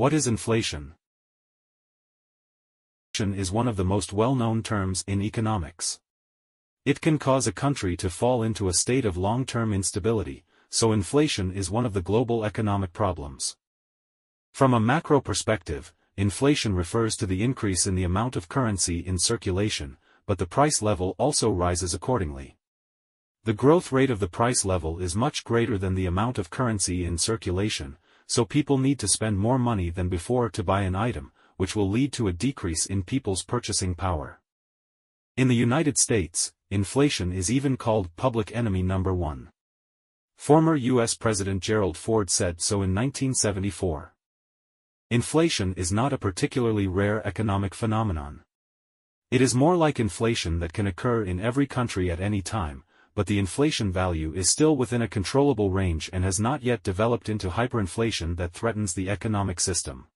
What is inflation? Inflation is one of the most well-known terms in economics. It can cause a country to fall into a state of long-term instability, so inflation is one of the global economic problems. From a macro perspective, inflation refers to the increase in the amount of currency in circulation, but the price level also rises accordingly. The growth rate of the price level is much greater than the amount of currency in circulation, so people need to spend more money than before to buy an item, which will lead to a decrease in people's purchasing power. In the United States, inflation is even called public enemy number one. Former U.S. President Gerald Ford said so in 1974. Inflation is not a particularly rare economic phenomenon. It is more like inflation that can occur in every country at any time, but the inflation value is still within a controllable range and has not yet developed into hyperinflation that threatens the economic system.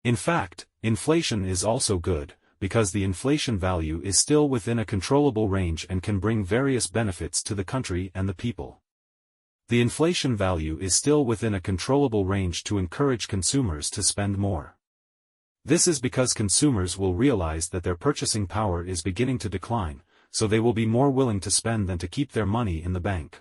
In fact, inflation is also good, because the inflation value is still within a controllable range and can bring various benefits to the country and the people. The inflation value is still within a controllable range to encourage consumers to spend more. This is because consumers will realize that their purchasing power is beginning to decline, so they will be more willing to spend than to keep their money in the bank.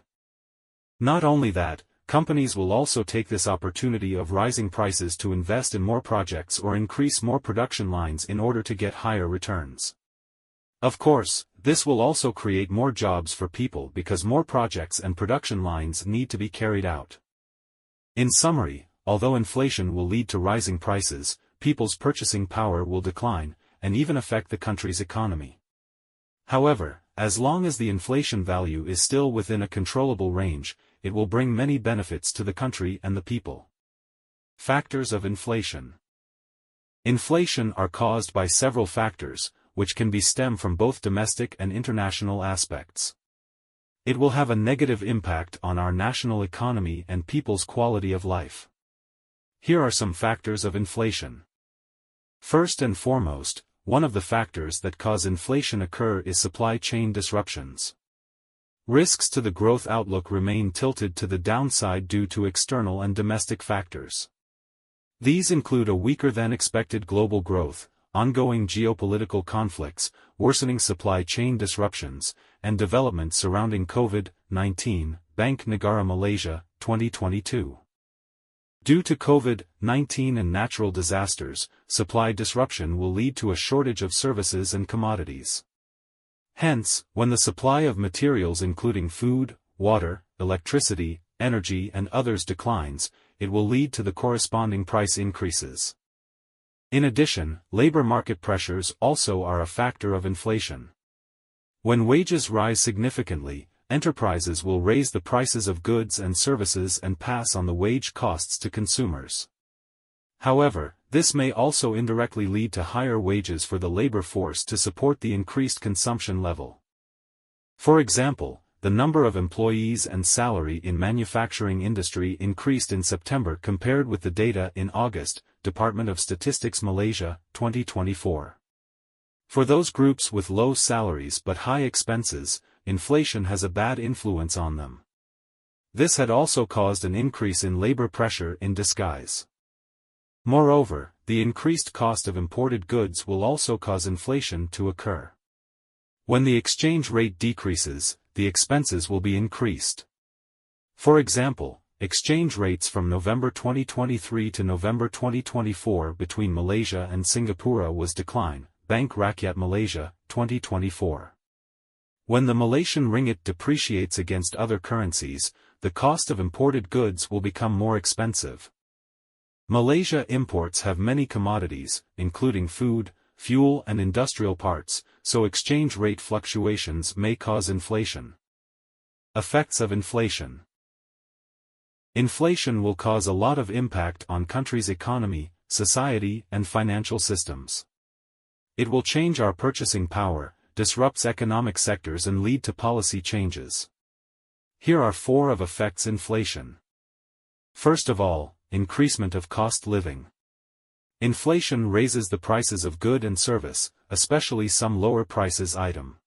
Not only that, companies will also take this opportunity of rising prices to invest in more projects or increase more production lines in order to get higher returns. Of course, this will also create more jobs for people because more projects and production lines need to be carried out. In summary, although inflation will lead to rising prices, people's purchasing power will decline, and even affect the country's economy. However, as long as the inflation value is still within a controllable range, it will bring many benefits to the country and the people. Factors of inflation. Inflation are caused by several factors, which can be stemmed from both domestic and international aspects. It will have a negative impact on our national economy and people's quality of life. Here are some factors of inflation. First and foremost, one of the factors that cause inflation occur is supply chain disruptions. Risks to the growth outlook remain tilted to the downside due to external and domestic factors. These include a weaker than expected global growth, ongoing geopolitical conflicts, worsening supply chain disruptions, and developments surrounding COVID-19, Bank Negara Malaysia, 2022. Due to COVID-19 and natural disasters, supply disruption will lead to a shortage of services and commodities. Hence, when the supply of materials including food, water, electricity, energy and others declines, it will lead to the corresponding price increases. In addition, labor market pressures also are a factor of inflation. When wages rise significantly, enterprises will raise the prices of goods and services and pass on the wage costs to consumers. However, this may also indirectly lead to higher wages for the labor force to support the increased consumption level. For example, the number of employees and salary in manufacturing industry increased in September compared with the data in August, Department of Statistics Malaysia, 2024. For those groups with low salaries but high expenses, inflation has a bad influence on them. This had also caused an increase in labor pressure in disguise. Moreover, the increased cost of imported goods will also cause inflation to occur. When the exchange rate decreases, the expenses will be increased. For example, exchange rates from November 2023 to November 2024 between Malaysia and Singapore was decline, Bank Rakyat Malaysia, 2024. When the Malaysian ringgit depreciates against other currencies, the cost of imported goods will become more expensive. Malaysia imports have many commodities, including food, fuel and industrial parts, so exchange rate fluctuations may cause inflation. Effects of inflation. Inflation will cause a lot of impact on country's economy, society and financial systems. It will change our purchasing power, disrupts economic sectors and lead to policy changes. Here are 4 of effects inflation. First of all, increasement of cost living. Inflation raises the prices of good and service, especially some lower prices item.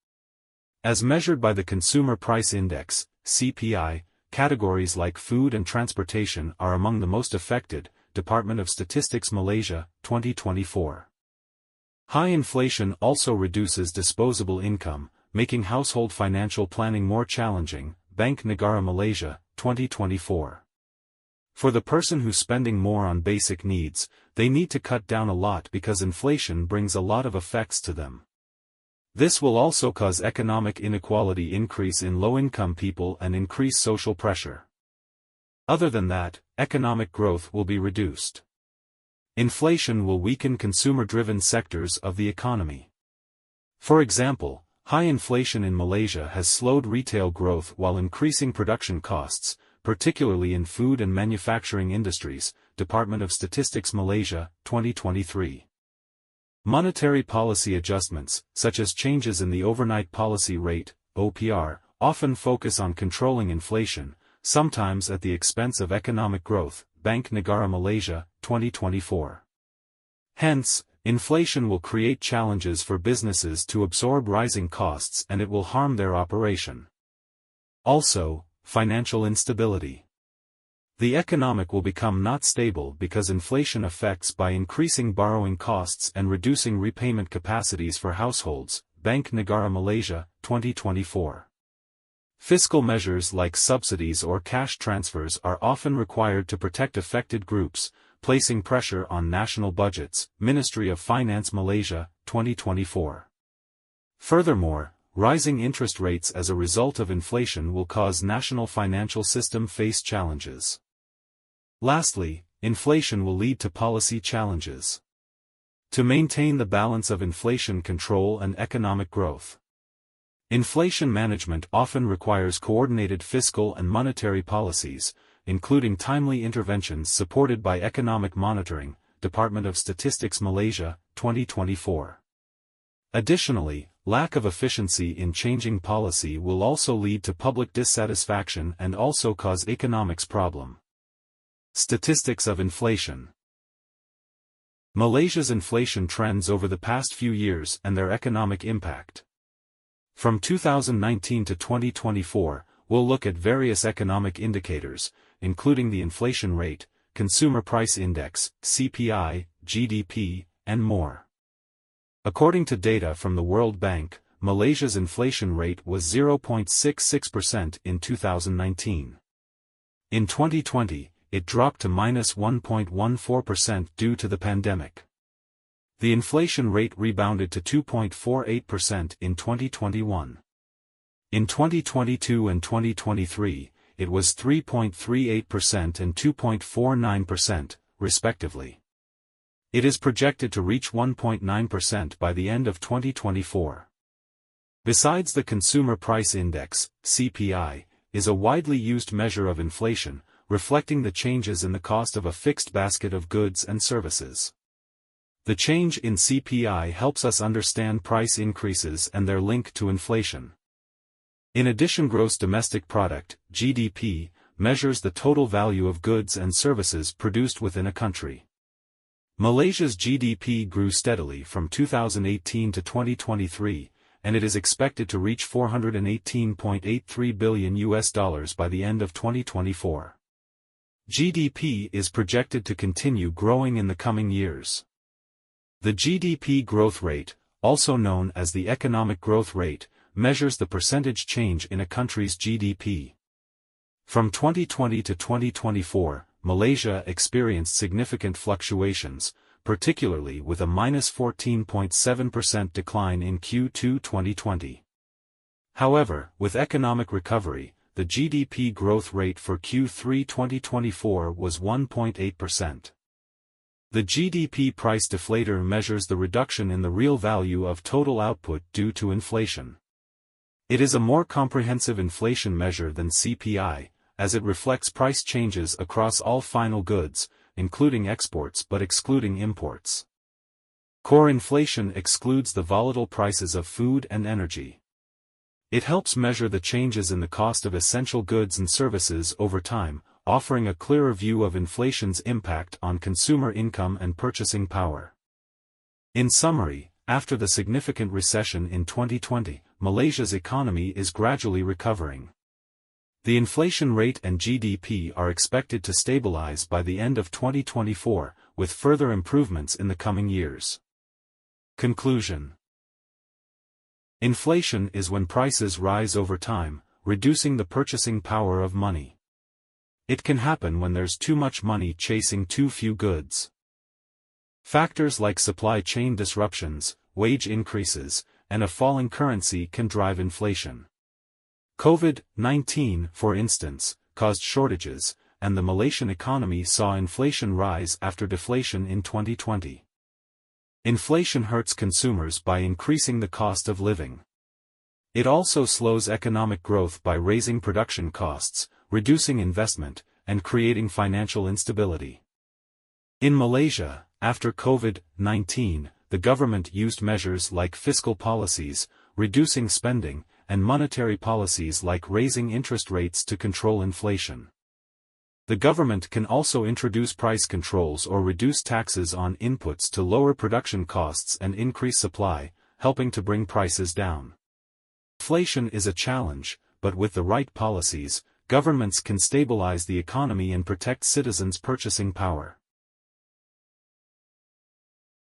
As measured by the Consumer Price Index, CPI, categories like food and transportation are among the most affected, Department of Statistics Malaysia, 2024. High inflation also reduces disposable income, making household financial planning more challenging, Bank Negara Malaysia, 2024. For the person who's spending more on basic needs, they need to cut down a lot because inflation brings a lot of effects to them. This will also cause economic inequality increase in low-income people and increase social pressure. Other than that, economic growth will be reduced. Inflation will weaken consumer-driven sectors of the economy. For example, high inflation in Malaysia has slowed retail growth while increasing production costs, particularly in food and manufacturing industries, Department of Statistics Malaysia, 2023. Monetary policy adjustments, such as changes in the overnight policy rate, OPR, often focus on controlling inflation, sometimes at the expense of economic growth, Bank Negara Malaysia, 2024. Hence, inflation will create challenges for businesses to absorb rising costs and it will harm their operation. Also, financial instability. The economic will become not stable because inflation affects by increasing borrowing costs and reducing repayment capacities for households, Bank Negara Malaysia, 2024. Fiscal measures like subsidies or cash transfers are often required to protect affected groups, placing pressure on national budgets, Ministry of Finance Malaysia, 2024. Furthermore, rising interest rates as a result of inflation will cause national financial system face challenges. Lastly, inflation will lead to policy challenges. To maintain the balance of inflation control and economic growth. Inflation management often requires coordinated fiscal and monetary policies, including timely interventions supported by economic monitoring, Department of Statistics Malaysia, 2024. Additionally, lack of efficiency in changing policy will also lead to public dissatisfaction and also cause economics problem. Statistics of inflation. Malaysia's inflation trends over the past few years and their economic impact. From 2019 to 2024, we'll look at various economic indicators, including the inflation rate, consumer price index, CPI, GDP, and more. According to data from the World Bank, Malaysia's inflation rate was 0.66% in 2019. In 2020, it dropped to -1.14% due to the pandemic. The inflation rate rebounded to 2.48% in 2021. In 2022 and 2023, it was 3.38% and 2.49%, respectively. It is projected to reach 1.9% by the end of 2024. Besides, the Consumer Price Index, CPI, is a widely used measure of inflation, reflecting the changes in the cost of a fixed basket of goods and services. The change in CPI helps us understand price increases and their link to inflation. In addition, gross domestic product, GDP, measures the total value of goods and services produced within a country. Malaysia's GDP grew steadily from 2018 to 2023, and it is expected to reach $418.83 billion by the end of 2024. GDP is projected to continue growing in the coming years. The GDP growth rate, also known as the economic growth rate, measures the percentage change in a country's GDP. From 2020 to 2024, Malaysia experienced significant fluctuations, particularly with a -14.7% decline in Q2 2020. However, with economic recovery, the GDP growth rate for Q3 2024 was 1.8%. The GDP price deflator measures the reduction in the real value of total output due to inflation. It is a more comprehensive inflation measure than CPI, as it reflects price changes across all final goods, including exports but excluding imports. Core inflation excludes the volatile prices of food and energy. It helps measure the changes in the cost of essential goods and services over time, offering a clearer view of inflation's impact on consumer income and purchasing power. In summary, after the significant recession in 2020, Malaysia's economy is gradually recovering. The inflation rate and GDP are expected to stabilize by the end of 2024, with further improvements in the coming years. Conclusion. Inflation is when prices rise over time, reducing the purchasing power of money. It can happen when there's too much money chasing too few goods. Factors like supply chain disruptions, wage increases, and a falling currency can drive inflation. COVID-19, for instance, caused shortages, and the Malaysian economy saw inflation rise after deflation in 2020. Inflation hurts consumers by increasing the cost of living. It also slows economic growth by raising production costs, reducing investment, and creating financial instability. In Malaysia, after COVID-19, the government used measures like fiscal policies, reducing spending, and monetary policies like raising interest rates to control inflation. The government can also introduce price controls or reduce taxes on inputs to lower production costs and increase supply, helping to bring prices down. Inflation is a challenge, but with the right policies, governments can stabilize the economy and protect citizens' purchasing power.